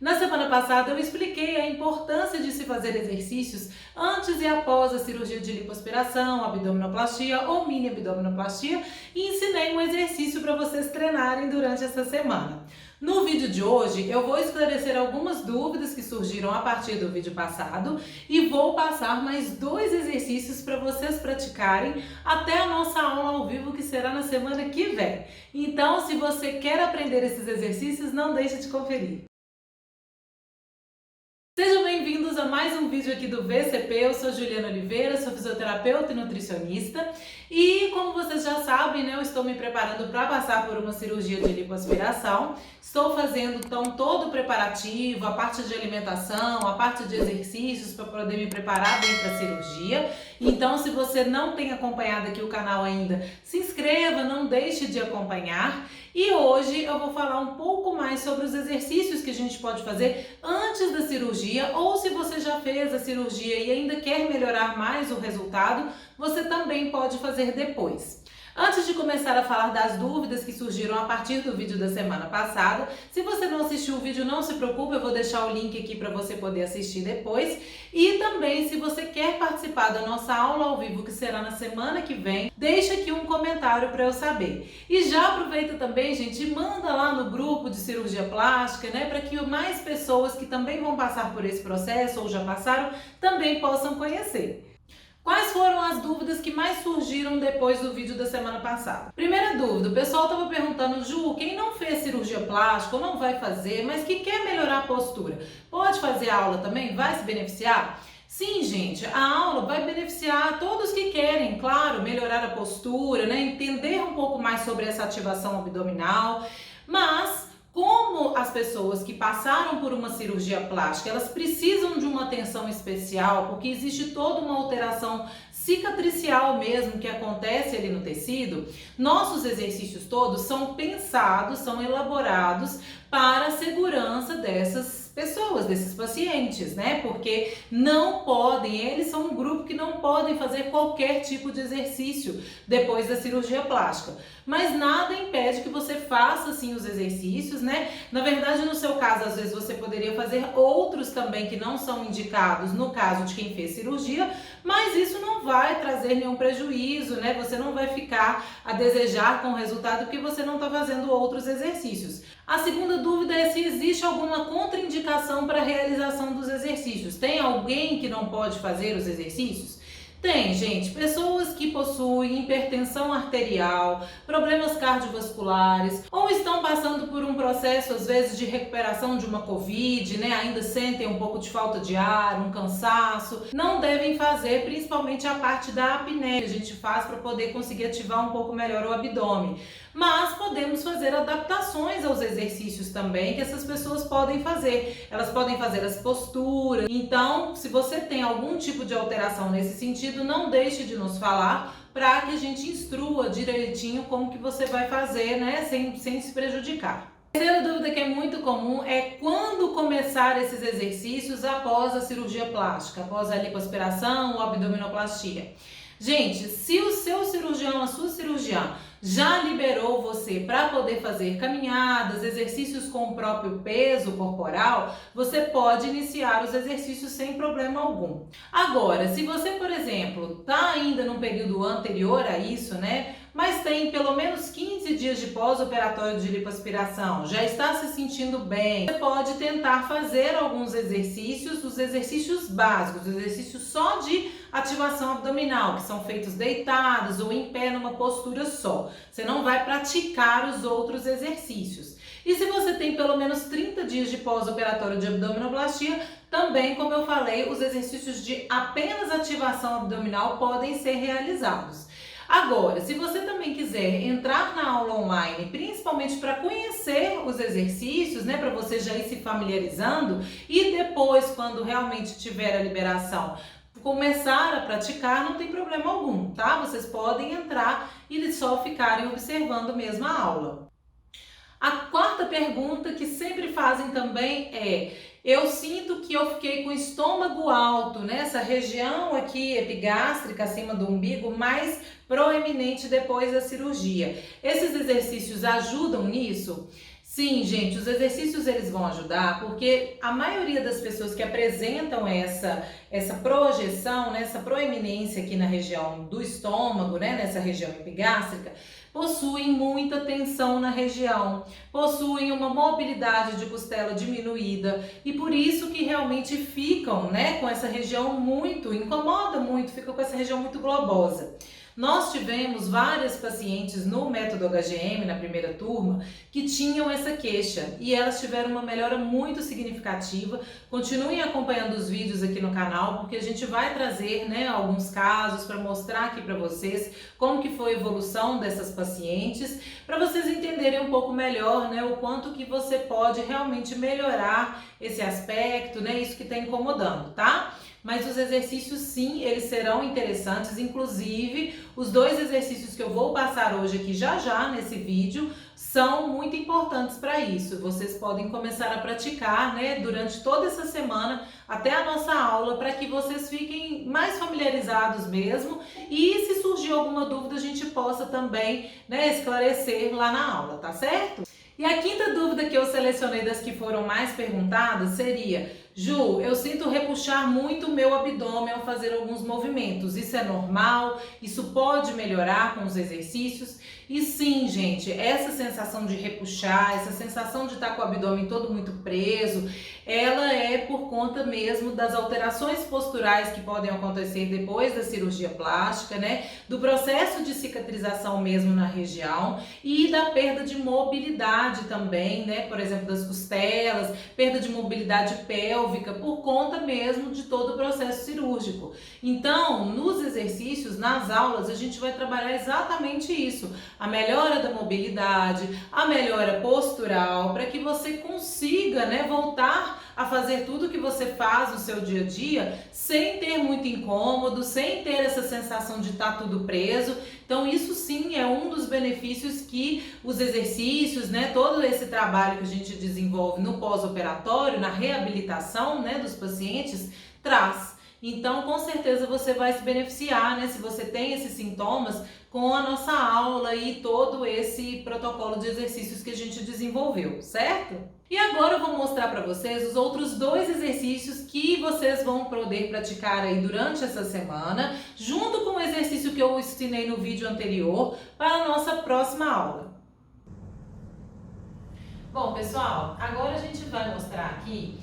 Na semana passada eu expliquei a importância de se fazer exercícios antes e após a cirurgia de lipoaspiração, abdominoplastia ou mini abdominoplastia e ensinei um exercício para vocês treinarem durante essa semana. No vídeo de hoje eu vou esclarecer algumas dúvidas que surgiram a partir do vídeo passado e vou passar mais 2 exercícios para vocês praticarem até a nossa aula ao vivo que será na semana que vem. Então, se você quer aprender esses exercícios, não deixe de conferir. Sejam bem-vindos a mais um vídeo aqui do VCP. Eu sou Juliana Oliveira, sou fisioterapeuta e nutricionista e, como vocês já sabem, né, eu estou me preparando para passar por uma cirurgia de lipoaspiração. Estou fazendo então todo o preparativo, a parte de alimentação, a parte de exercícios para poder me preparar bem para a cirurgia. Então, se você não tem acompanhado aqui o canal ainda, se inscreva, não deixe de acompanhar. E hoje eu vou falar um pouco mais sobre os exercícios que a gente pode fazer antes da cirurgia, ou se você já fez a cirurgia e ainda quer melhorar mais o resultado, você também pode fazer depois. Antes de começar a falar das dúvidas que surgiram a partir do vídeo da semana passada, se você não assistiu o vídeo, não se preocupe, eu vou deixar o link aqui para você poder assistir depois. E também, se você quer participar da nossa aula ao vivo, que será na semana que vem, deixa aqui um comentário para eu saber. E já aproveita também, gente, e manda lá no grupo de cirurgia plástica, né, para que mais pessoas que também vão passar por esse processo ou já passaram, também possam conhecer. Quais foram as dúvidas que mais surgiram depois do vídeo da semana passada? Primeira dúvida, o pessoal estava perguntando: Ju, quem não fez cirurgia plástica ou não vai fazer, mas que quer melhorar a postura, pode fazer a aula também? Vai se beneficiar? Sim, gente, a aula vai beneficiar todos que querem, claro, melhorar a postura, né, entender um pouco mais sobre essa ativação abdominal, mas como as pessoas que passaram por uma cirurgia plástica, elas precisam de uma atenção especial, porque existe toda uma alteração cicatricial mesmo que acontece ali no tecido, nossos exercícios todos são pensados, são elaborados para a segurança dessas pessoas, desses pacientes, né? Porque não podem, eles são um grupo que não podem fazer qualquer tipo de exercício depois da cirurgia plástica. Mas nada impede que você faça sim os exercícios, né? Na verdade, no seu caso, às vezes você poderia fazer outros também que não são indicados no caso de quem fez cirurgia, mas isso não vai trazer nenhum prejuízo, né? Você não vai ficar a desejar com o resultado porque você não está fazendo outros exercícios. A segunda dúvida é se existe alguma contraindicação para a realização dos exercícios. Tem alguém que não pode fazer os exercícios? Tem, gente, pessoas que possuem hipertensão arterial, problemas cardiovasculares ou estão passando por um processo, às vezes, de recuperação de uma Covid, né? Ainda sentem um pouco de falta de ar, um cansaço. Não devem fazer, principalmente a parte da apneia que a gente faz para poder conseguir ativar um pouco melhor o abdômen. Mas podemos fazer adaptações aos exercícios também que essas pessoas podem fazer. Elas podem fazer as posturas. Então, se você tem algum tipo de alteração nesse sentido, não deixe de nos falar para que a gente instrua direitinho como que você vai fazer, né, sem se prejudicar. A terceira dúvida que é muito comum é quando começar esses exercícios após a cirurgia plástica, após a lipoaspiração ou abdominoplastia. Gente, se o seu cirurgião, a sua cirurgiã, já liberou você para poder fazer caminhadas, exercícios com o próprio peso corporal, você pode iniciar os exercícios sem problema algum. Agora, se você, por exemplo, está ainda num período anterior a isso, né, mas tem pelo menos 15 dias de pós-operatório de lipoaspiração, já está se sentindo bem, você pode tentar fazer alguns exercícios, os exercícios básicos, exercícios só de ativação abdominal, que são feitos deitados ou em pé numa postura só. Você não vai praticar os outros exercícios. E se você tem pelo menos 30 dias de pós-operatório de abdominoplastia, também, como eu falei, os exercícios de apenas ativação abdominal podem ser realizados. Agora, se você também quiser entrar na aula online, principalmente para conhecer os exercícios, né, para você já ir se familiarizando e depois, quando realmente tiver a liberação, começar a praticar, não tem problema algum, tá? Vocês podem entrar e só ficarem observando mesmo a aula. A quarta pergunta que sempre fazem também é: eu sinto que eu fiquei com o estômago alto, né? Essa região aqui epigástrica, acima do umbigo, mais proeminente depois da cirurgia. Esses exercícios ajudam nisso? Sim, gente, os exercícios eles vão ajudar porque a maioria das pessoas que apresentam essa projeção, né, essa proeminência aqui na região do estômago, né, nessa região epigástrica, possuem muita tensão na região, possuem uma mobilidade de costela diminuída e por isso que realmente ficam, né, com essa região muito, incomoda muito, fica com essa região muito globosa. Nós tivemos várias pacientes no método HGM, na primeira turma, que tinham essa queixa e elas tiveram uma melhora muito significativa. Continuem acompanhando os vídeos aqui no canal, porque a gente vai trazer, né, alguns casos para mostrar aqui para vocês como que foi a evolução dessas pacientes, para vocês entenderem um pouco melhor, né, o quanto que você pode realmente melhorar esse aspecto, né, isso que está incomodando, tá? Mas os exercícios sim, eles serão interessantes, inclusive os 2 exercícios que eu vou passar hoje aqui já nesse vídeo são muito importantes para isso. Vocês podem começar a praticar, né, durante toda essa semana até a nossa aula para que vocês fiquem mais familiarizados mesmo e se surgir alguma dúvida a gente possa também, né, esclarecer lá na aula, tá certo? E a quinta dúvida que eu selecionei das que foram mais perguntadas seria: Ju, eu sinto repuxar muito o meu abdômen ao fazer alguns movimentos. Isso é normal? Isso pode melhorar com os exercícios? E sim, gente, essa sensação de repuxar, essa sensação de estar com o abdômen todo muito preso, ela é por conta mesmo das alterações posturais que podem acontecer depois da cirurgia plástica, né? Do processo de cicatrização mesmo na região e da perda de mobilidade também, né? Por exemplo, das costelas, perda de mobilidade pélvica por conta mesmo de todo o processo cirúrgico. Então, nos exercícios, nas aulas, a gente vai trabalhar exatamente isso, a melhora da mobilidade, a melhora postural, para que você consiga, né, voltar a fazer tudo que você faz no seu dia a dia sem ter muito incômodo, sem ter essa sensação de estar tudo preso. Então isso sim é um dos benefícios que os exercícios, né, todo esse trabalho que a gente desenvolve no pós-operatório, na reabilitação, né, dos pacientes, traz. Então, com certeza você vai se beneficiar, né, se você tem esses sintomas, com a nossa aula e todo esse protocolo de exercícios que a gente desenvolveu, certo? E agora eu vou mostrar para vocês os outros 2 exercícios que vocês vão poder praticar aí durante essa semana, junto com o exercício que eu ensinei no vídeo anterior, para a nossa próxima aula. Bom, pessoal, agora a gente vai mostrar aqui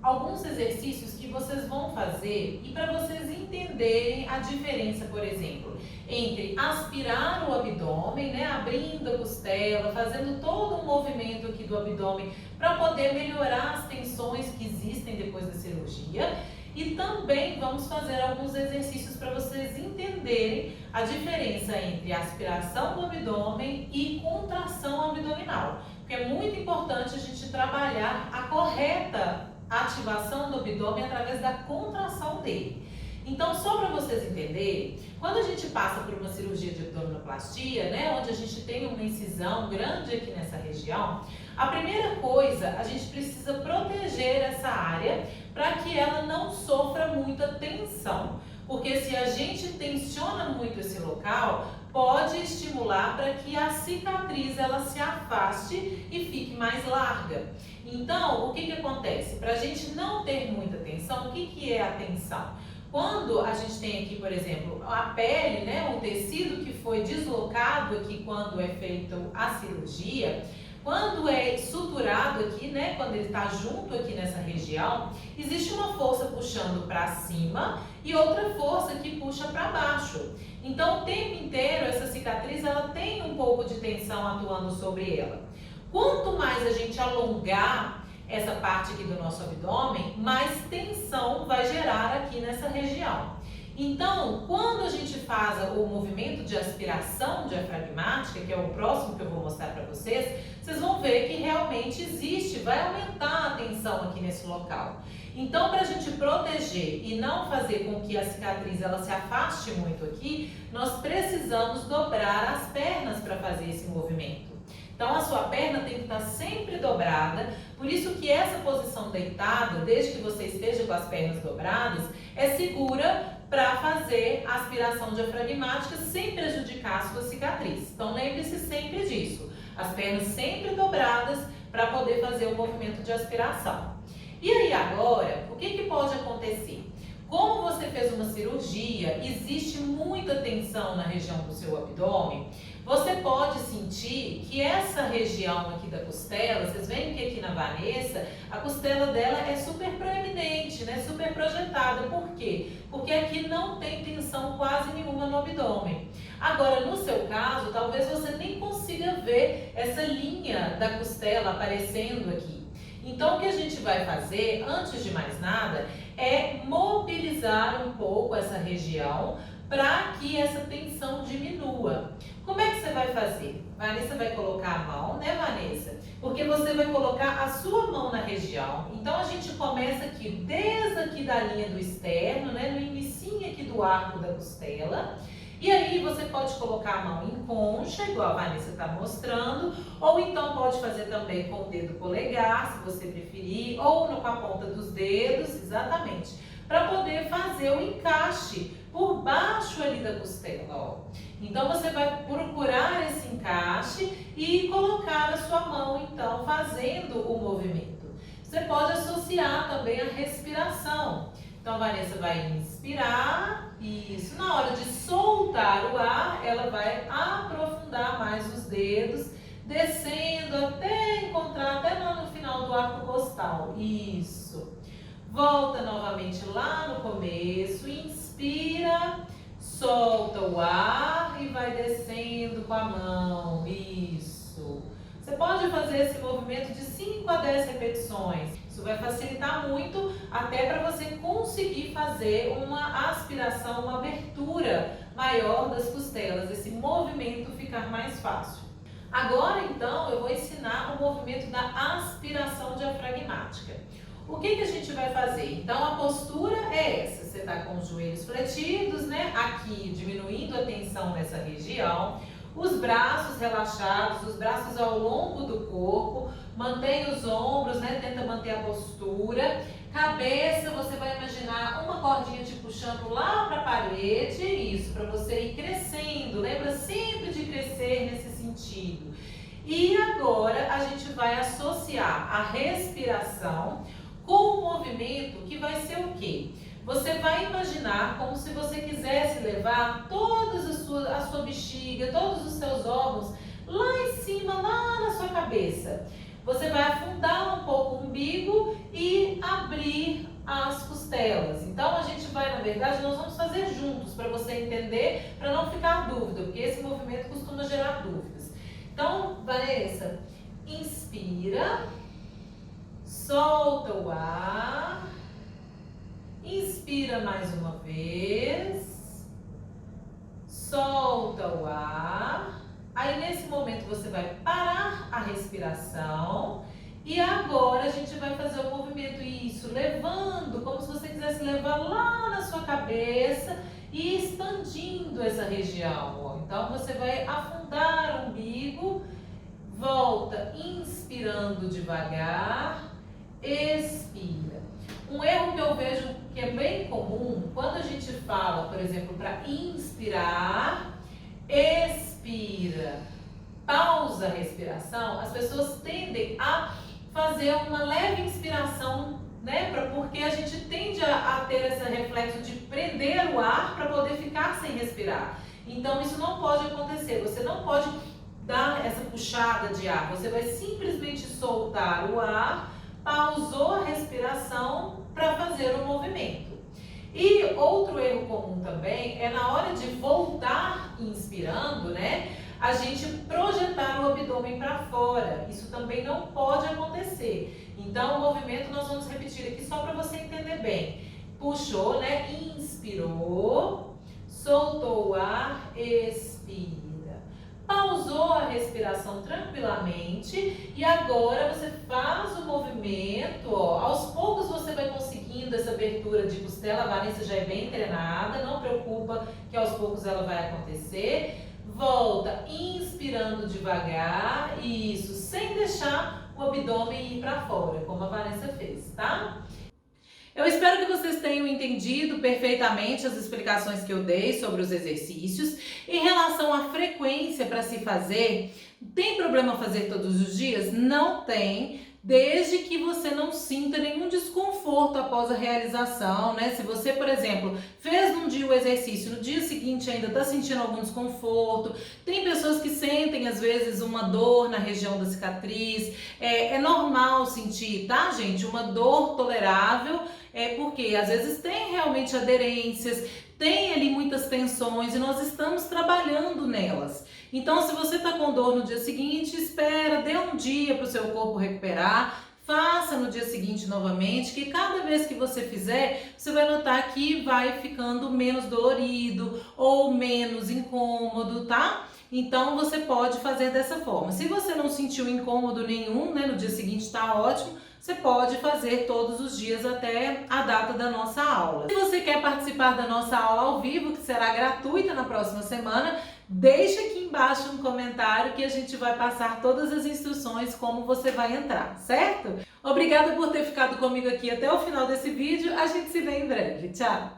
alguns exercícios que vocês vão fazer e para vocês entenderem a diferença, por exemplo, entre aspirar o abdômen, né, abrindo a costela, fazendo todo um movimento aqui do abdômen para poder melhorar as tensões que existem depois da cirurgia. E também vamos fazer alguns exercícios para vocês entenderem a diferença entre aspiração do abdômen e contração abdominal, porque é muito importante a gente trabalhar a correta ativação do abdômen através da contração dele. Então, só para vocês entenderem, quando a gente passa por uma cirurgia de abdominoplastia, né, onde a gente tem uma incisão grande aqui nessa região, a primeira coisa, a gente precisa proteger essa área para que ela não sofra muita tensão. Porque se a gente tensiona muito esse local, pode estimular para que a cicatriz ela se afaste e fique mais larga. Então, o que acontece? Para a gente não ter muita tensão, o que é a tensão? Quando a gente tem aqui, por exemplo, a pele, né, o tecido que foi deslocado aqui quando é feita a cirurgia, quando é suturado aqui, né, quando ele está junto aqui nessa região, existe uma força puxando para cima e outra força que puxa para baixo. Então, o tempo inteiro, essa cicatriz, ela tem um pouco de tensão atuando sobre ela. Quanto mais a gente alongar essa parte aqui do nosso abdômen, mais tensão vai gerar aqui nessa região. Então, quando a gente faz o movimento de aspiração diafragmática, que é o próximo que eu vou mostrar para vocês, vocês vão ver que realmente existe, vai aumentar a tensão aqui nesse local. Então, para a gente proteger e não fazer com que a cicatriz ela se afaste muito aqui, nós precisamos dobrar as pernas para fazer esse movimento. Então, a sua perna tem que estar sempre dobrada, por isso que essa posição deitada, desde que você esteja com as pernas dobradas, é segura para fazer a aspiração diafragmática sem prejudicar a sua cicatriz. Então, lembre-se sempre disso, as pernas sempre dobradas para poder fazer o movimento de aspiração. E aí agora, o que pode acontecer? Como você fez uma cirurgia, existe muita tensão na região do seu abdômen, você pode sentir que essa região aqui da costela, vocês veem que aqui na Vanessa, a costela dela é super proeminente, né? Super projetada. Por quê? Porque aqui não tem tensão quase nenhuma no abdômen. Agora, no seu caso, talvez você nem consiga ver essa linha da costela aparecendo aqui. Então, o que a gente vai fazer, antes de mais nada, é mobilizar um pouco essa região para que essa tensão diminua. Como é que você vai fazer? Vanessa vai colocar a mão, né, Vanessa? Porque você vai colocar a sua mão na região. Então, a gente começa aqui, desde aqui da linha do externo, né, no inicinho aqui do arco da costela. E aí você pode colocar a mão em concha, igual a Vanessa está mostrando, ou então pode fazer também com o dedo polegar, se você preferir, ou com a ponta dos dedos, exatamente, para poder fazer o encaixe por baixo ali da costela, ó. Então você vai procurar esse encaixe e colocar a sua mão, então, fazendo o movimento. Você pode associar também a respiração. Então, a Vanessa vai inspirar, isso. Na hora de soltar o ar, ela vai aprofundar mais os dedos, descendo até encontrar, até lá no final do arco costal. Isso. Volta novamente lá no começo, inspira, solta o ar e vai descendo com a mão. Isso. Você pode fazer esse movimento de 5 a 10 repetições. Isso vai facilitar muito até para você conseguir fazer uma aspiração, uma abertura maior das costelas, esse movimento ficar mais fácil. Agora, então, eu vou ensinar o movimento da aspiração diafragmática. O que a gente vai fazer? Então, a postura é essa. Você está com os joelhos fletidos, né? Aqui, diminuindo a tensão nessa região. Os braços relaxados, os braços ao longo do corpo, mantém os ombros, né? Tenta manter a postura. Cabeça, você vai imaginar uma cordinha te puxando lá para a parede, isso, para você ir crescendo. Lembra sempre de crescer nesse sentido. E agora a gente vai associar a respiração com um movimento que vai ser o quê? Você vai imaginar como se você quisesse levar toda a sua bexiga, todos os seus órgãos lá em cima, lá na sua cabeça. Você vai afundar um pouco o umbigo e abrir as costelas. Então, a gente vai, na verdade, nós vamos fazer juntos para você entender, para não ficar dúvida, porque esse movimento costuma gerar dúvidas. Então, Vanessa, inspira, solta o ar. Inspira mais uma vez, solta o ar. Aí nesse momento você vai parar a respiração e agora a gente vai fazer o movimento, isso, levando, como se você quisesse levar lá na sua cabeça e expandindo essa região, ó. Então você vai afundar o umbigo, volta inspirando devagar, expira. Um erro que eu vejo que é bem comum, quando a gente fala, por exemplo, para inspirar, expira, pausa a respiração, as pessoas tendem a fazer uma leve inspiração, né? Porque a gente tende a ter esse reflexo de prender o ar para poder ficar sem respirar. Então isso não pode acontecer, você não pode dar essa puxada de ar, você vai simplesmente soltar o ar, pausou a respiração para fazer o movimento. E outro erro comum também é na hora de voltar inspirando, né? A gente projetar o abdômen para fora. Isso também não pode acontecer. Então o movimento nós vamos repetir aqui só para você entender bem. Puxou, né? Inspirou, soltou o ar, expira. Pausou a respiração tranquilamente e agora você faz o movimento, ó. Aos poucos você vai conseguindo essa abertura de costela, a Vanessa já é bem treinada, não preocupa que aos poucos ela vai acontecer. Volta inspirando devagar, isso, sem deixar o abdômen ir para fora, como a Vanessa fez, tá? Eu espero que vocês tenham entendido perfeitamente as explicações que eu dei sobre os exercícios. Em relação à frequência para se fazer, Tem problema fazer todos os dias? Não tem, desde que você não sinta nenhum desconforto após a realização, né? Se você, por exemplo, fez num dia o exercício, no dia seguinte ainda está sentindo algum desconforto, tem pessoas que sentem às vezes uma dor na região da cicatriz, é normal sentir, tá, gente? Uma dor tolerável, porque às vezes tem realmente aderências, tem ali muitas tensões e nós estamos trabalhando nelas. Então, se você está com dor no dia seguinte, espera, dê um dia para o seu corpo recuperar, faça no dia seguinte novamente, que cada vez que você fizer, você vai notar que vai ficando menos dolorido ou menos incômodo, tá? Então, você pode fazer dessa forma. Se você não sentiu incômodo nenhum, né, no dia seguinte está ótimo, você pode fazer todos os dias até a data da nossa aula. Se você quer participar da nossa aula ao vivo, que será gratuita na próxima semana, deixa aqui embaixo um comentário que a gente vai passar todas as instruções como você vai entrar, certo? Obrigada por ter ficado comigo aqui até o final desse vídeo. A gente se vê em breve. Tchau!